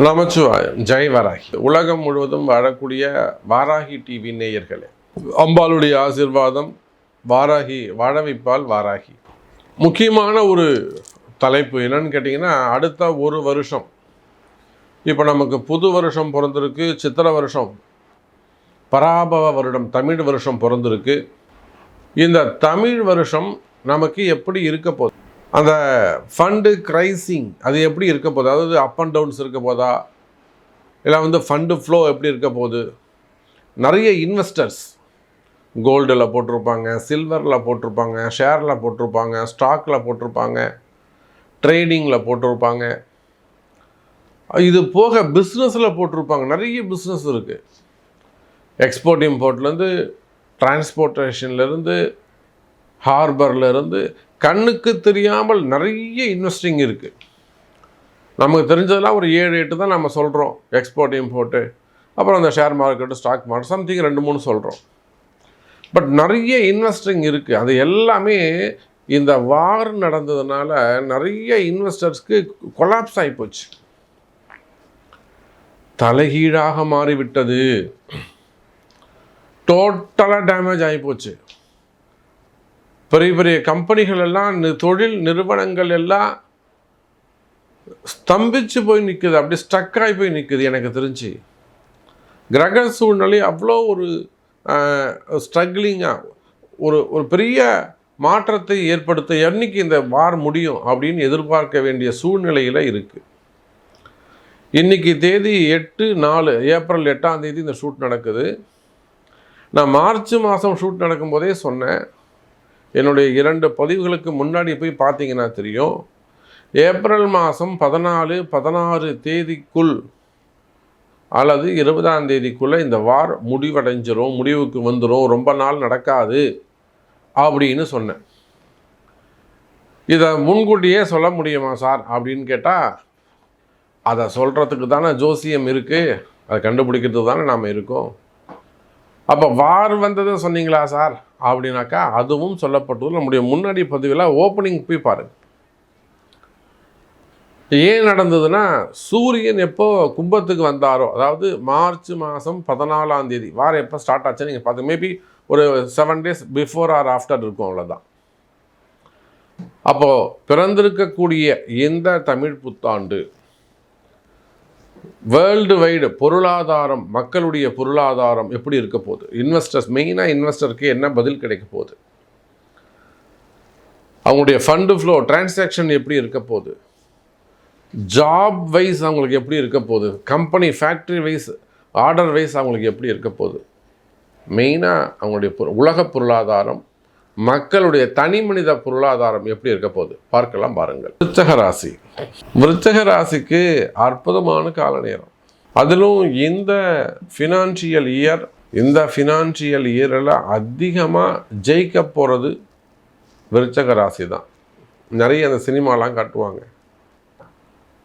நமச்சிவாயம். ஜெய் வராகி. உலகம் முழுவதும் வாழக்கூடிய வாராகி டிவி நேயர்களே, அம்பாளுடைய ஆசீர்வாதம் வாராகி வாழ வைப்பால் வாராகி. முக்கியமான ஒரு தலைப்பு என்னன்னு கேட்டிங்கன்னா, அடுத்த ஒரு வருஷம், இப்போ நமக்கு புது வருஷம் பிறந்திருக்கு, சித்திரை வருஷம், பராபவ வருடம் தமிழ் வருஷம் பிறந்திருக்கு. இந்த தமிழ் வருஷம் நமக்கு எப்படி இருக்க போகுது, அந்த ஃபண்டு க்ரைசிங் அது எப்படி இருக்க போகுது, அதாவது அப் அண்ட் டவுன்ஸ் இருக்க போதா, இல்லை ஃபண்டு ஃப்ளோ எப்படி இருக்க போகுது. நிறைய இன்வெஸ்டர்ஸ் கோல்டில் போட்டிருப்பாங்க, சில்வரில் போட்டிருப்பாங்க, ஷேரில் போட்டிருப்பாங்க, ஸ்டாக்கில் போட்டிருப்பாங்க, ட்ரேடிங்கில் போட்டிருப்பாங்க, இது போக பிஸ்னஸில் போட்டிருப்பாங்க. நிறைய பிஸ்னஸ் இருக்குது. எக்ஸ்போர்ட் இம்போர்ட்லேருந்து, டிரான்ஸ்போர்ட்டேஷன்லேருந்து, ஹார்பர்லேருந்து, கண்ணுக்கு தெரியாமல் நிறைய இன்வெஸ்டிங் இருக்குது. நமக்கு தெரிஞ்சதெல்லாம் ஒரு 7-8 தான் நம்ம சொல்கிறோம். எக்ஸ்போர்ட் இம்போர்ட்டு, அப்புறம் அந்த share market, stock market, something 2-3 சொல்கிறோம். பட் நிறைய இன்வெஸ்டிங் இருக்குது. அது எல்லாமே இந்த வார் நடந்ததுனால நிறைய இன்வெஸ்டர்ஸ்க்கு கொலாப்ஸ் ஆகிப்போச்சு, தலைகீழாக மாறிவிட்டது, டோட்டலாக டேமேஜ் ஆகிப்போச்சு. பெரிய பெரிய கம்பெனிகள் எல்லாம், தொழில் நிறுவனங்கள் எல்லாம் ஸ்தம்பிச்சு போய் நிற்குது, அப்படி ஸ்டக்காகி போய் நிற்குது. எனக்கு தெரிஞ்சு கிரக சூழ்நிலை அவ்வளோ ஒரு ஸ்ட்ரகிளிங்காக ஒரு பெரிய மாற்றத்தை ஏற்படுத்த என்னைக்கு இந்த வார் முடியும் அப்படின்னு எதிர்பார்க்க வேண்டிய சூழ்நிலையில் இருக்குது. இன்றைக்கி தேதி 8/4 ஏப்ரல் 8ஆம் தேதி இந்த ஷூட் நடக்குது. நான் மார்ச் மாதம் ஷூட் நடக்கும்போதே சொன்னேன், என்னுடைய 2 பதிவுகளுக்கு முன்னாடி போய் பார்த்தீங்கன்னா தெரியும், ஏப்ரல் மாதம் 14-16 தேதிக்குள் அல்லது 20ஆம் தேதிக்குள்ளே இந்த வார் முடிவடைஞ்சிரும், முடிவுக்கு வந்துடும், ரொம்ப நாள் நடக்காது அப்படின்னு சொன்னேன். இதை முன்கூட்டியே சொல்ல முடியுமா சார் அப்படின்னு கேட்டால், அதை சொல்கிறதுக்கு தானே ஜோசியம் இருக்குது, அதை கண்டுபிடிக்கிறதுக்கு தானே நாம் இருக்கோம். அப்போ வார் வந்ததை சொன்னீங்களா சார் அப்படின்னாக்கா, அதுவும் சொல்லப்பட்டது. நம்முடைய முன்னாடி பதிவில் ஓப்பனிங் போய் பாருங்கள். ஏன் நடந்ததுன்னா, சூரியன் எப்போ கும்பத்துக்கு வந்தாரோ, அதாவது மார்ச் மாதம் 14ஆம் தேதி வாரம் எப்போ ஸ்டார்ட் ஆச்சுன்னு நீங்கள் பார்த்து, மேபி ஒரு 7 days பிஃபோர் ஆர் ஆஃப்டர் இருக்கும், அவ்வளோதான். அப்போது பிறந்திருக்கக்கூடிய இந்த தமிழ் புத்தாண்டு வேர்ல்டு வைடு பொருளாதாரம், மக்களுடைய பொருளாதாரம் எப்படி இருக்க போகுது, இன்வெஸ்டர்ஸ், மெயினாக இன்வெஸ்டருக்கு என்ன பதில் கிடைக்க போகுது, அவங்களுடைய ஃபண்டு ஃப்ளோ டிரான்சாக்ஷன் எப்படி இருக்க போகுது, ஜாப் வைஸ் அவங்களுக்கு எப்படி இருக்க போகுது, company factory wise, order wise அவங்களுக்கு எப்படி இருக்க போகுது, மெயினாக அவங்களுடைய உலக பொருளாதாரம், மக்களுடைய தனி மனித பொருளாதாரம் எப்படி இருக்க போகுது பார்க்கலாம் பாருங்கள். விருச்சக ராசிக்கு அற்புதமான கால நேரம். அதிலும் இந்த ஃபினான்ஷியல் இயரில் அதிகமாக ஜெயிக்க போகிறது விருச்சக ராசி தான். நிறைய அந்த சினிமாலாம் காட்டுவாங்க,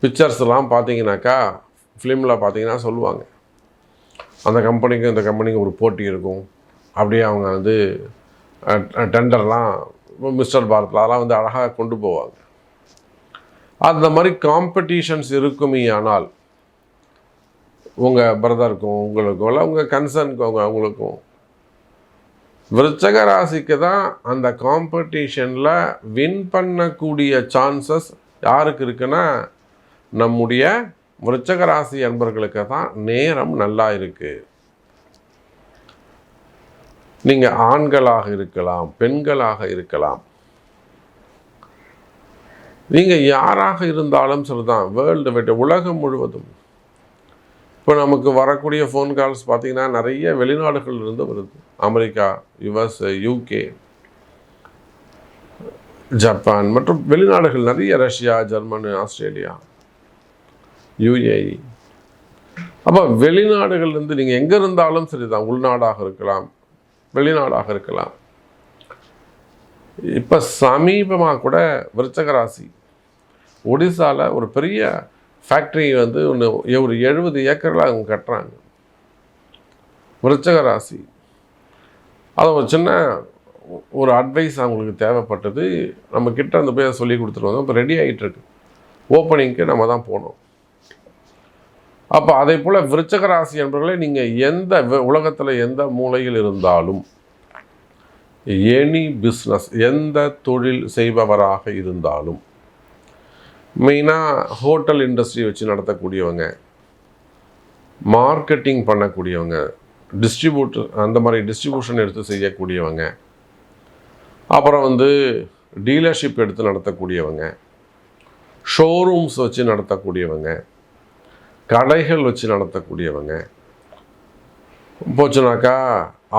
பிக்சர்ஸ்லாம் பார்த்தீங்கன்னாக்கா, ஃபிலிமில் பார்த்தீங்கன்னா சொல்லுவாங்க, அந்த கம்பெனிக்கும் இந்த கம்பெனிக்கும் ஒரு போட்டி இருக்கும், அப்படியே அவங்க டெண்டர்லாம் மிஸ்டர் பாரத் அதெல்லாம் அழகாக கொண்டு போவாங்க. அந்த மாதிரி காம்படிஷன்ஸ் இருக்குமே. ஆனால் உங்கள் பிரதருக்கும் உங்களுக்கும் இல்லை உங்கள் கன்சர்னுக்கும் அவங்களுக்கும், விருச்சக ராசிக்கு தான் அந்த காம்படிஷனில் வின் பண்ணக்கூடிய சான்சஸ் யாருக்கு இருக்குன்னா, நம்முடைய விருச்சக ராசி அன்பர்களுக்கு தான் நேரம் நல்லா இருக்குது. நீங்கள் ஆண்களாக இருக்கலாம், பெண்களாக இருக்கலாம், நீங்கள் யாராக இருந்தாலும் சரிதான், வேர்ல்டு வைட், உலகம் முழுவதும். இப்போ நமக்கு வரக்கூடிய ஃபோன் கால்ஸ் பார்த்திங்கன்னா நிறைய வெளிநாடுகளிலிருந்து வருது. அமெரிக்கா, US, UK, ஜப்பான் மற்றும் வெளிநாடுகள் நிறைய, ரஷ்யா, ஜெர்மனி, ஆஸ்திரேலியா, UAE. அப்போ வெளிநாடுகள்லேருந்து நீங்கள் எங்கே இருந்தாலும் சரிதான், உள்நாடாக இருக்கலாம், வெளிநாடாக இருக்கலாம். இப்போ சமீபமாக கூட விருச்சக ராசி ஒடிசாவில் ஒரு பெரிய ஃபேக்ட்ரி ஒன்று ஒரு 70 ஏக்கரில் அவங்க கட்டுறாங்க. விருச்சக ராசி அதை ஒரு சின்ன ஒரு அட்வைஸ் அவங்களுக்கு தேவைப்பட்டது. நம்ம கிட்ட அந்த போய் சொல்லி கொடுத்துருவாங்க. இப்போ ரெடி ஆகிட்டுருக்கு, ஓப்பனிங்க்கு நம்ம தான் போனோம். அப்போ அதே போல் விருச்சக ராசி என்பவர்களே, நீங்கள் எந்த உலகத்தில் எந்த மூலையில் இருந்தாலும், எனி பிஸ்னஸ், எந்த தொழில் செய்பவராக இருந்தாலும், மெயினாக ஹோட்டல் இண்டஸ்ட்ரி வச்சு நடத்தக்கூடியவங்க, மார்க்கெட்டிங் பண்ணக்கூடியவங்க, டிஸ்ட்ரிபியூட்டர் அந்த மாதிரி டிஸ்ட்ரிபியூஷன் எடுத்து செய்யக்கூடியவங்க, அப்புறம் டீலர்ஷிப் எடுத்து நடத்தக்கூடியவங்க, ஷோரூம்ஸ் வச்சு நடத்தக்கூடியவங்க, கடைகள் வச்சு நடத்தக்கூடியவங்க, போச்சுனாக்கா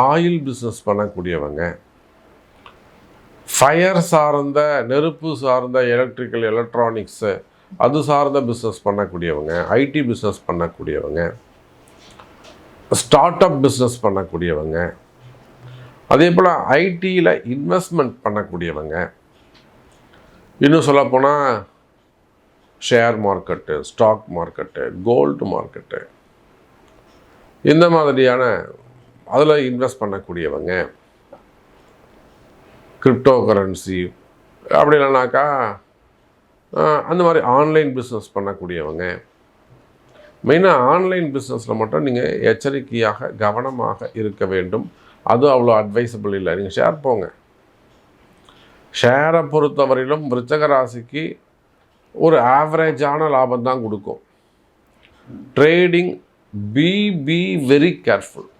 ஆயில் பிஸ்னஸ் பண்ணக்கூடியவங்க, ஃபயர் சார்ந்த நெருப்பு சார்ந்த எலக்ட்ரிக்கல் எலக்ட்ரானிக்ஸு அது சார்ந்த பிஸ்னஸ் பண்ணக்கூடியவங்க, ஐடி பிஸ்னஸ் பண்ணக்கூடியவங்க, ஸ்டார்ட் அப் பிஸ்னஸ் பண்ணக்கூடியவங்க, அதே போல் ஐடியில் இன்வெஸ்ட்மெண்ட் பண்ணக்கூடியவங்க, இன்னும் சொல்லப்போனால் share market, stock market, gold market, இந்த மாதிரியான அதில் இன்வெஸ்ட் பண்ணக்கூடியவங்க, கிரிப்டோ கரன்சி அப்படி இல்லைனாக்கா அந்த மாதிரி ஆன்லைன் பிஸ்னஸ் பண்ணக்கூடியவங்க. மெயினாக ஆன்லைன் பிஸ்னஸில் மட்டும் நீங்கள் எச்சரிக்கையாக கவனமாக இருக்க வேண்டும். அது அவ்வளோ அட்வைசபிள் இல்லை. நீங்கள் ஷேர் போங்க. ஷேரை பொறுத்தவரையிலும் விருச்சக ராசிக்கு ஒரு ஆவரேஜான லாபம் தான் கொடுக்கும். Trading be very careful.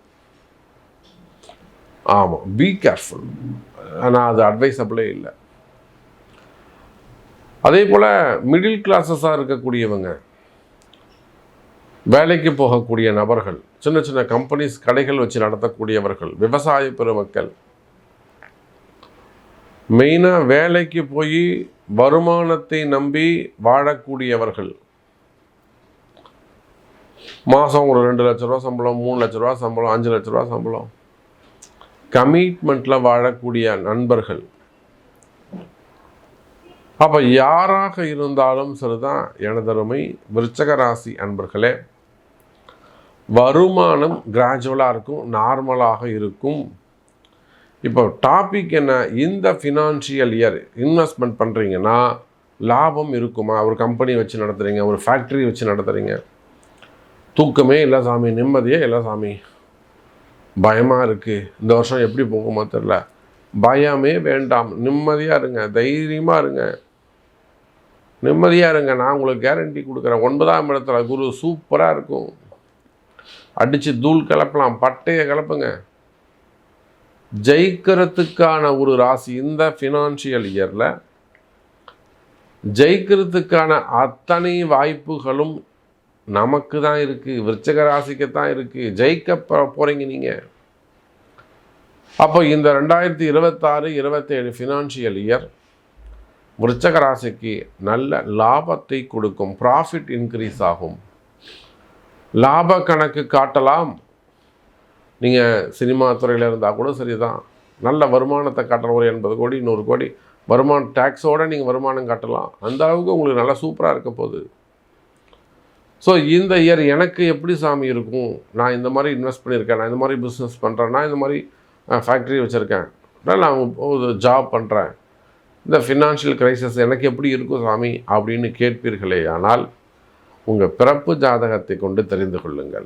ஆமாம், பி கேர்ஃபுல். ஆனால் அது அட்வைசபிளே இல்லை. அதே போல் மிடில் கிளாஸஸாக இருக்கக்கூடியவங்க, வேலைக்கு போகக்கூடிய நபர்கள், சின்ன சின்ன கம்பெனிஸ் கடைகள் வச்சு நடத்தக்கூடியவர்கள், விவசாய பெருமக்கள், மெயினாக வேலைக்கு போய் வருமானத்தை நம்பி வாழக்கூடியவர்கள், மாதம் ஒரு 2 லட்ச ரூபா சம்பளம், 3 லட்ச ரூபா சம்பளம், 5 லட்ச ரூபா சம்பளம், கமிட்மெண்ட்டில் வாழக்கூடிய நண்பர்கள். அப்போ யாராக இருந்தாலும் சரிதான் எனதருமை விருச்சக ராசி அன்பர்களே, வருமானம் கிராஜுவலாக இருக்கும், நார்மலாக இருக்கும். இப்போ டாபிக் என்ன, இந்த ஃபினான்ஷியல் இயர் இன்வெஸ்ட்மெண்ட் பண்ணுறீங்கன்னா லாபம் இருக்குமா? ஒரு கம்பெனி வச்சு நடத்துகிறீங்க, ஒரு ஃபேக்ட்ரி வச்சு நடத்துகிறீங்க, தூக்கமே இல்லை சாமி, நிம்மதியே இல்லை சாமி, பயமாக இருக்குது, இந்த வருஷம் எப்படி போகுமோ தெரில, பயமே வேண்டாம், நிம்மதியாக இருங்க, தைரியமாக இருங்க, நிம்மதியாக இருங்க. நான் உங்களுக்கு கேரண்டி கொடுக்குறேன். 9ஆம் இடத்துல குரு சூப்பராக இருக்கும். அடித்து தூள் கிளப்பலாம், பட்டையை கிளப்புங்க. ஜெயிக்கிறதுக்கான ஒரு ராசி. இந்த ஃபினான்ஷியல் இயரில் ஜெயிக்கிறதுக்கான அத்தனை வாய்ப்புகளும் நமக்கு தான் இருக்குது, விருச்சக ராசிக்கு தான் இருக்குது. ஜெயிக்க போகிறீங்க நீங்கள். அப்போ இந்த 2026-27 ஃபினான்ஷியல் இயர் விருச்சக ராசிக்கு நல்ல லாபத்தை கொடுக்கும். ப்ராஃபிட் இன்க்ரீஸ் ஆகும். லாப கணக்கு காட்டலாம். நீங்கள் சினிமா துறையில் இருந்தால் கூட சரி தான், நல்ல வருமானத்தை காட்டலாம். ஒரு 80 கோடி 100 கோடி வருமானம் டேக்ஸோடு நீங்கள் வருமானம் காட்டலாம். அந்த அளவுக்கு உங்களுக்கு நல்லா சூப்பராக இருக்க போகுது. ஸோ இந்த இயர் எனக்கு எப்படி சாமி இருக்கும், நான் இந்த மாதிரி இன்வெஸ்ட் பண்ணியிருக்கேன், நான் இந்த மாதிரி பிஸ்னஸ் பண்ணுறேன், நான் இந்த மாதிரி ஃபேக்ட்ரி வச்சுருக்கேன், நான் ஒரு ஜாப் பண்ணுறேன், இந்த ஃபினான்ஷியல் கிரைசிஸ் எனக்கு எப்படி இருக்கும் சாமி அப்படின்னு கேட்பீர்களே ஆனால் உங்கள் பிறப்பு ஜாதகத்தை கொண்டு தெரிந்து கொள்ளுங்கள்.